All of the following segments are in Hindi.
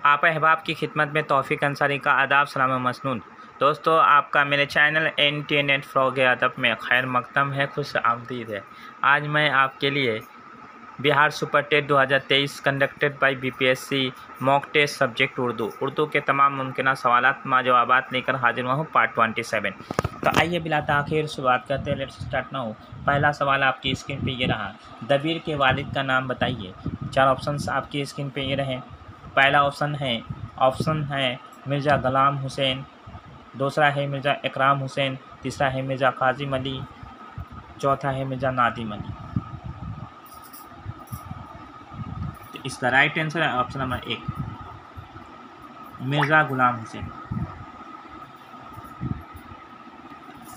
आप अहबाब की खिदमत में तौफीक अंसारी का आदाब सलाम मसनून। दोस्तों, आपका मेरे चैनल इंटरनेट फ़रोग़ अदब में खैर मक़दम है, खुश आमदीद है। आज मैं आपके लिए Bihar super TET 2023 conducted by BPSC mock test subject Urdu के तमाम मुमकिन सवालात जवाबात लेकर हाजिर हुआ हूँ, पार्ट 27। तो आइए बिला ताख़ीर शुरुआत करते हैं। Let's start now. पहला सवाल आपकी स्क्रीन पे ये रहा, दबीर के वालिद का नाम बताइए। 4 ऑप्शंस आपकी स्क्रीन पे ये रहे। पहला ऑप्शन है मिर्ज़ा ग़ुलाम हुसैन, दूसरा है मिर्ज़ा इकराम हुसैन, तीसरा है मिर्ज़ा काज़िम अली, चौथा है मिर्ज़ा नादिम अली। तो इसका राइट आंसर है option number 1, Mirza Ghulam Hussain.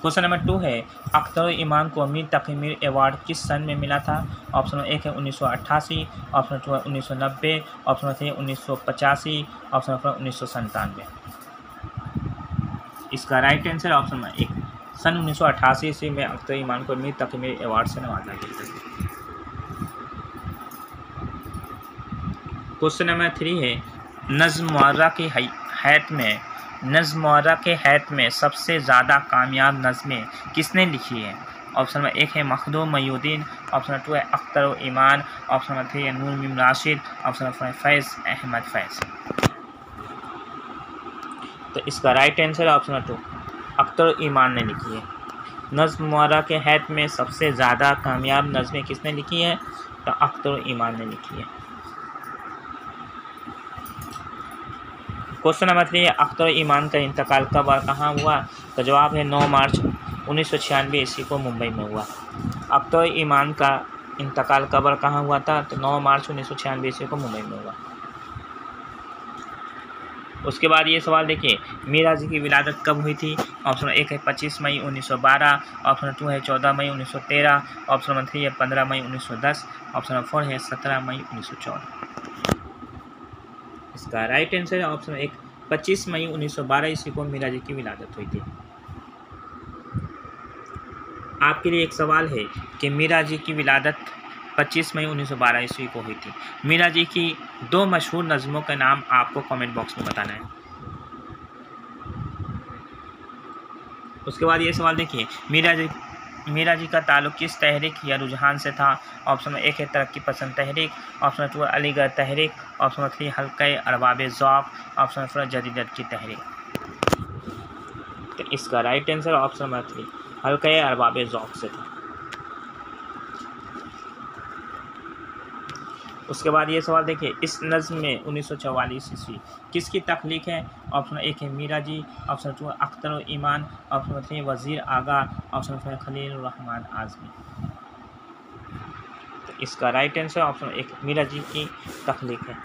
Question number 2 है, अख्तर ईमान को मीर तकी मीर अवार्ड किस सन में मिला था? ऑप्शन 1 है 1988, ऑप्शन 2 है 1990, ऑप्शन 3 है 1985, ऑप्शन 4 1997। इसका राइट आंसर ऑप्शन नंबर 1, सन 1988 से में अख्तर ईमान को मीर तकी मीर अवार्ड से नवाजा गया था। क्वेश्चन नंबर 3 है, नज़्म मुअर्रा के हैत में सबसे ज़्यादा कामयाब नज़में किसने लिखी है? ऑप्शन नंबर 1 है मखदूम मयूद्दीन, ऑप्शन नंबर 2 है अख्तर ईमान, ऑप्शन नंबर 3 है नूर मीम राशिद, ऑप्शन नंबर 4 है फैज़ अहमद फैज़। तो इसका right answer option number 2, Akhtar Iman ने लिखी है। नज़्म मुअर्रा के हैत में सबसे ज़्यादा कामयाब नज़में किसने लिखी है? तो अख्तर ईमान ने लिखी है। क्वेश्चन नंबर 3 है, अख्तर ईमान का इंतकाल कब और कहाँ हुआ? तो जवाब है 9 मार्च 1996 ईस्वी को मुंबई में हुआ। अख्तर ईमान का इंतकाल कब और कहाँ हुआ था? तो 9 मार्च 1996 ईस्वी को मुंबई में हुआ। उसके बाद ये सवाल देखिए, मीरा जी की विलादत कब हुई थी? ऑप्शन 1 है 25 मई 1912, ऑप्शन 2 है 14 मई 1913, ऑप्शन नंबर 3 है 15 मई 1910, ऑप्शन नंबर 4 है 17 मई 1914। इसका राइट आंसर है ऑप्शन 1, 25 मई 1912 ईस्वी को मीरा जी की विलादत हुई थी। आपके लिए एक सवाल है कि मीरा जी की विलादत 25 मई 1912 ईस्वी को हुई थी। मीरा जी की 2 मशहूर नज़मों का नाम आपको कमेंट बॉक्स में बताना है। उसके बाद ये सवाल देखिए, मीरा जी का ताल्लुक़ किस तहरीक या रुझान से था? ऑप्शन 1 है तरक्की पसंद तहरीक, ऑप्शन 2 अलीगढ़ तहरीक, ऑप्शन 3 हल्क़े अरबाब ज़ौक़, ऑप्शन 4 जदीदत की तहरीक। तो इसका राइट आंसर ऑप्शन नंबर 3, हल्क़े अरबाब ज़ौक़ से था। उसके बाद ये सवाल देखिए, इस नज़्म में 1944 ईस्वी किसकी तख्लीक है? ऑप्शन 1 है मीरा जी, ऑप्शन 2 अख्तर ईमान, ऑप्शन 3 वज़ीर आगा, ऑप्शन 4 खलील रहमान आज़मी। तो इसका right answer option 1 Meera ji की तख्लीक है।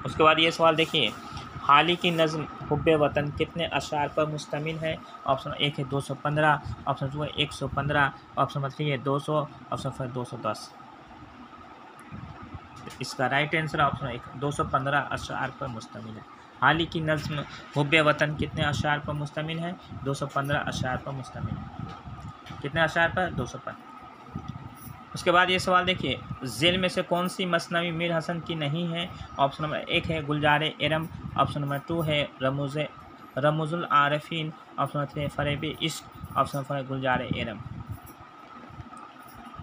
उसके बाद ये सवाल देखिए, हाल ही की नज़्म हुब्बे वतन कितने अशआर पर मुश्तमिल है? ऑप्शन 1 है 215, ऑप्शन 2 है 115, ऑप्शन नंबर 3 है 200, ऑप्शन 4 210। इसका राइट आंसर ऑप्शन 1, 215 अशआर पर मुश्तमिल है। हाल ही की नज़्म हुब्बे वतन कितने अशआर पर मुश्तमिल है? 215 अशआर पर मुश्तमिल है। कितने अशआर पर? 215। उसके बाद ये सवाल देखिए, ज़ेल में से कौन सी मसनवी मीर हसन की नहीं है? ऑप्शन नंबर 1 है गुलजार इरम, ऑप्शन नंबर 2 है रमज़ुल आरिफीन, ऑप्शन नंबर 3 है फ़रेब इश्क, ऑप्शन नंबर 4 है गुलजार इरम।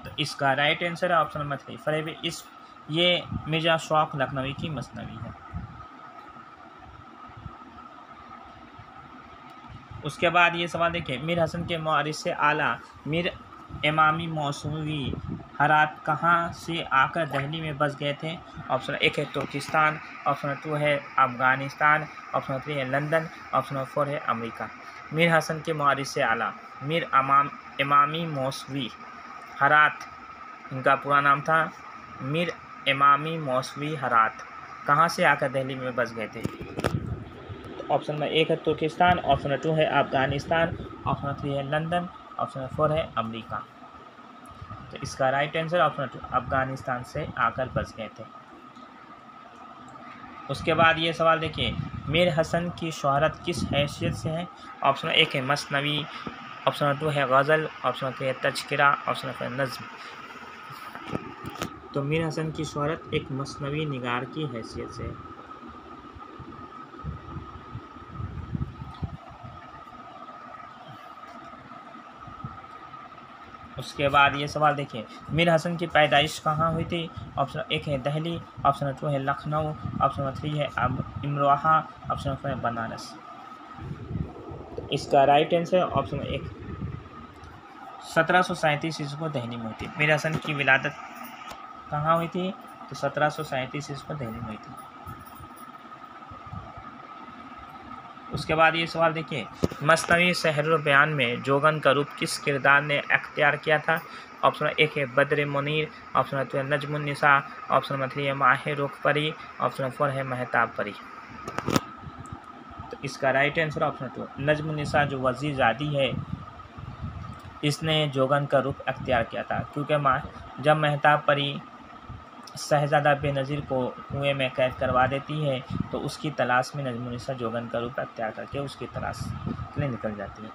तो इसका राइट आंसर है ऑप्शन नंबर 3, फ़रेब इश्क। ये मिर्ज़ा शौक़ लखनवी की मसनवी है। उसके बाद ये सवाल देखिए, मीर हसन के मुआरिस से आला मीर इमामी मौसूवी हरात कहाँ से आकर दिल्ली में बस गए थे? ऑप्शन 1 है तुर्किस्तान, ऑप्शन 2 है अफ़गानिस्तान, ऑप्शन 3 है लंदन, ऑप्शन 4 है अमेरिका। मीर हसन के मुआरिस से आला मीर इमामी मौसूवी हरात, इनका पूरा नाम था मीर इमामी मौसूवी हरात, कहाँ से आकर दिल्ली में बस गए थे? ऑप्शन नंबर 1 है तुर्किस्तान, ऑप्शन नंबर 2 है अफ़गानिस्तान, ऑप्शन नंबर 3 है लंदन, ऑप्शन नंबर 4 है अमेरिका। तो इसका right answer option number 2, Afghanistan से आकर बस गए थे। उसके बाद ये सवाल देखिए, मीर हसन की शोहरत किस हैसियत से है? ऑप्शन 1 है मसनवी, ऑप्शन नंबर 2 है गज़ल, ऑप्शन नंबर 3 है तज़किरा, ऑप्शन नंबर 4 नज़्म। तो मीर हसन की शोहरत एक मसनवी निगार की हैसियत से है। उसके बाद ये सवाल देखिए, मीर हसन की पैदाइश कहाँ हुई थी? ऑप्शन 1 है दिल्ली, ऑप्शन 2 है लखनऊ, ऑप्शन 3 है अमरोहा, ऑप्शन 4 है बनारस। तो इसका राइट आंसर है ऑप्शन 1। 1737 ईस्वी को दिल्ली में हुई थी। मीर हसन की विलादत कहाँ हुई थी? तो 1737 ईस्वी को दिल्ली में हुई थी। उसके बाद ये सवाल देखिए, मसनवी सहरुल बयान में जोगन का रूप किस किरदार ने अख्तियार किया था? ऑप्शन 1 है बद्र मुनीर, ऑप्शन 2 है नजमुन निसा, ऑप्शन 3 है माहिर रुख परी, ऑप्शन 4 है महताब परी। तो इसका राइट आंसर ऑप्शन 2 नजमुन निसा जो वजीर जादी है, इसने जोगन का रूप अख्तियार किया था, क्योंकि जब महताब परी शहजादा बेनज़ीर को कुएं में कैद करवा देती है तो उसकी तलाश में नजमुनिसा जोगन का रूप अख्तियार करके उसकी तलाश के लिए निकल जाती है।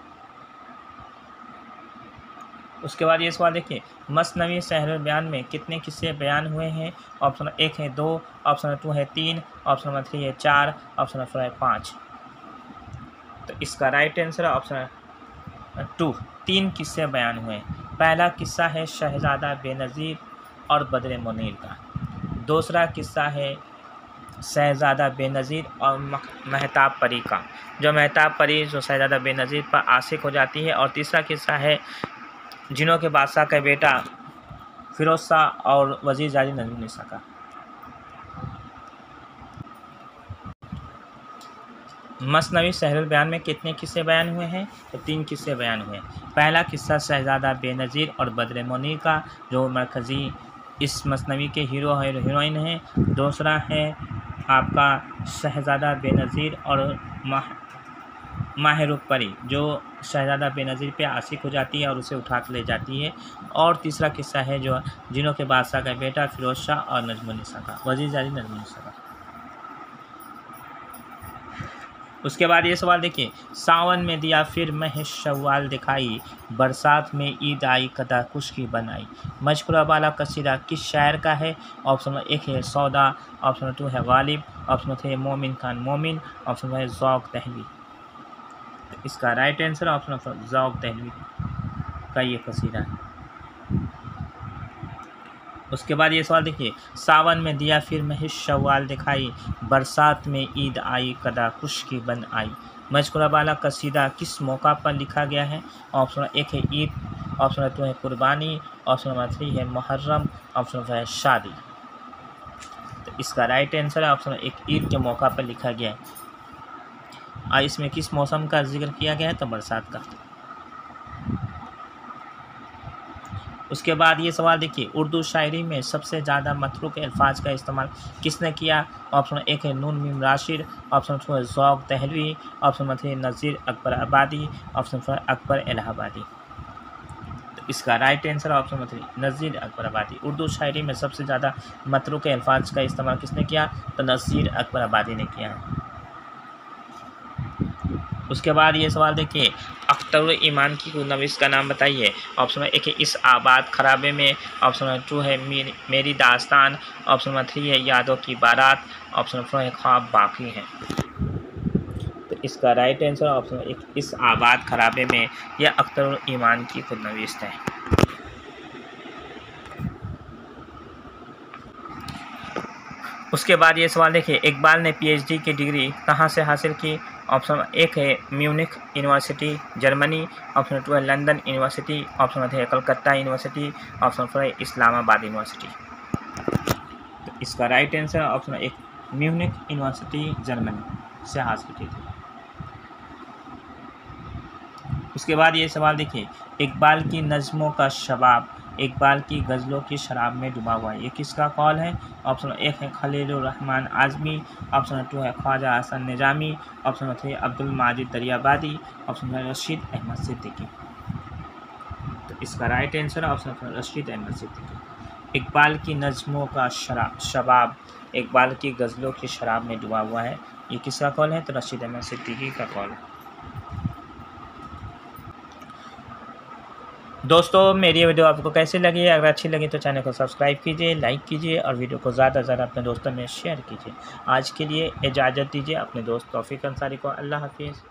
उसके बाद ये सवाल देखिए, मसनवी सहरुल बयान में कितने किस्से बयान हुए हैं? ऑप्शन 1 है 2, ऑप्शन 2 है 3, ऑप्शन 3 है 4, ऑप्शन 4 है 5। तो इसका राइट आंसर है ऑप्शन 2, 3 किस्से बयान हुए। पहला किस्सा है शहजादा बेनज़ीर और बद्र मुनीर का। दूसरा किस्सा है शहजादा बेनज़ीर और महताब परी का, जो महताब परी जो शहजादा बेनज़ीर पर आशिक हो जाती है। और तीसरा किस्सा है जिनों के बादशाह का बेटा फिरोज शाह और वजीर जादी नजमुन निसा का। मसनवी सहरुल बयान में कितने किस्से बयान हुए हैं? तो 3 किस्से बयान हुए। पहला किस्सा शहजादा बेनज़ीर और बद्र मुनीर का, जो मरकज़ी इस मसनवी के हीरो और हीरोइन हैं। दूसरा है आपका शहजादा बेनज़ीर और माहिर रुख परी, जो शहजादा बेनज़ीर पे आशिक हो जाती है और उसे उठा कर ले जाती है। और तीसरा किस्सा है जो जिनों के बादशाह का बेटा फिरोज शाह और नजमुन निसा का, वजीर जादी नजमुन निसा का। उसके बाद ये सवाल देखिए, सावन में दिया फिर मह शव्वाल दिखाई, बरसात में ईद आई कदा खुशकी बनाई। मजकूरा वाला कसीदा किस शायर का है? ऑप्शन 1 है सौदा, ऑप्शन 2 है गालिब, ऑप्शन 3 है मोमिन खान मोमिन, ऑप्शन 4 है ज़ौक़ दहलवी। इसका राइट आंसर ऑप्शन 4 ज़ौक़ दहलवी का ये कसीदा है। उसके बाद ये सवाल देखिए, सावन में दिया फिर महिश शव्वाल दिखाई, बरसात में ईद आई कदा खुशकी बन आई। मजकूरा वाला कसीदा किस मौका पर लिखा गया है? ऑप्शन 1 है ईद, ऑप्शन 2 है कुर्बानी, ऑप्शन 3 है मुहर्रम, ऑप्शन 4 है शादी। तो इसका राइट आंसर है ऑप्शन 1 ईद के मौका पर लिखा गया है। और इसमें किस मौसम का जिक्र किया गया है? तो बरसात का। उसके बाद ये सवाल देखिए, उर्दू शायरी में सबसे ज़्यादा मतरूक अल्फाज का इस्तेमाल किसने किया? ऑप्शन 1 है नून मीम राशिद, ऑप्शन 2 है ज़ौक़ दहलवी, ऑप्शन 3 नज़ीर अकबर आबादी, ऑप्शन 4 अकबर इलाहाबादी। तो इसका राइट आंसर ऑप्शन 3 नज़ीर अकबर आबादी। उर्दू शायरी में सबसे ज़्यादा मतरूक अल्फाज का इस्तेमाल किसने किया? तो नज़ीर अकबर आबादी ने किया है। उसके बाद ये सवाल देखिए, अख्तरुल ईमान की नवीस का नाम बताइए। ऑप्शन 1 है इस आबाद खराबे में, ऑप्शन 2 है मेरी दास्तान, ऑप्शन 3 है यादों की बारात, ऑप्शन 4 है ख्वाब बाकी है। तो इसका राइट आंसर ऑप्शन 1 इस आबाद खराबे में, यह अख्तरुल ईमान की खुदनवीस है। उसके बाद ये सवाल देखिए, इकबाल ने PhD की डिग्री कहाँ से हासिल की? ऑप्शन 1 है म्यूनिख यूनिवर्सिटी जर्मनी, ऑप्शन 2 है लंदन यूनिवर्सिटी, ऑप्शन 3 है कलकत्ता यूनिवर्सिटी, ऑप्शन 4 है इस्लामाबाद यूनिवर्सिटी। तो इसका right answer option 1 Munich university Germany से हासिल की थी। उसके बाद ये सवाल देखिए, इकबाल की नज़्मों का शबाब इकबाल की गज़लों की शराब में डूबा हुआ है, ये किसका कॉल है? ऑप्शन 1 है खलीलुर रहमान आज़मी, ऑप्शन 2 है ख्वाजा हसन निजामी, ऑप्शन 3 अब्दुल माजिद दरियाबादी, ऑप्शन 4 रशीद अहमद सिद्दीकी। तो इसका राइट आंसर है ऑप्शन 4 रशीद अहमद सिद्दीकी। इकबाल की नज़्मों का शबाब इकबाल की गज़लों की शराब में डूबा हुआ है, ये किसका कॉल है? तो रशीद अहमद सिद्दीकी का कॉल है। दोस्तों मेरी वीडियो आपको कैसी लगी, अगर अच्छी लगी तो चैनल को सब्सक्राइब कीजिए, लाइक कीजिए और वीडियो को ज़्यादा से ज़्यादा अपने दोस्तों में शेयर कीजिए। आज के लिए इजाज़त दीजिए अपने दोस्त तौफीक अंसारी को। अल्लाह हाफिज़।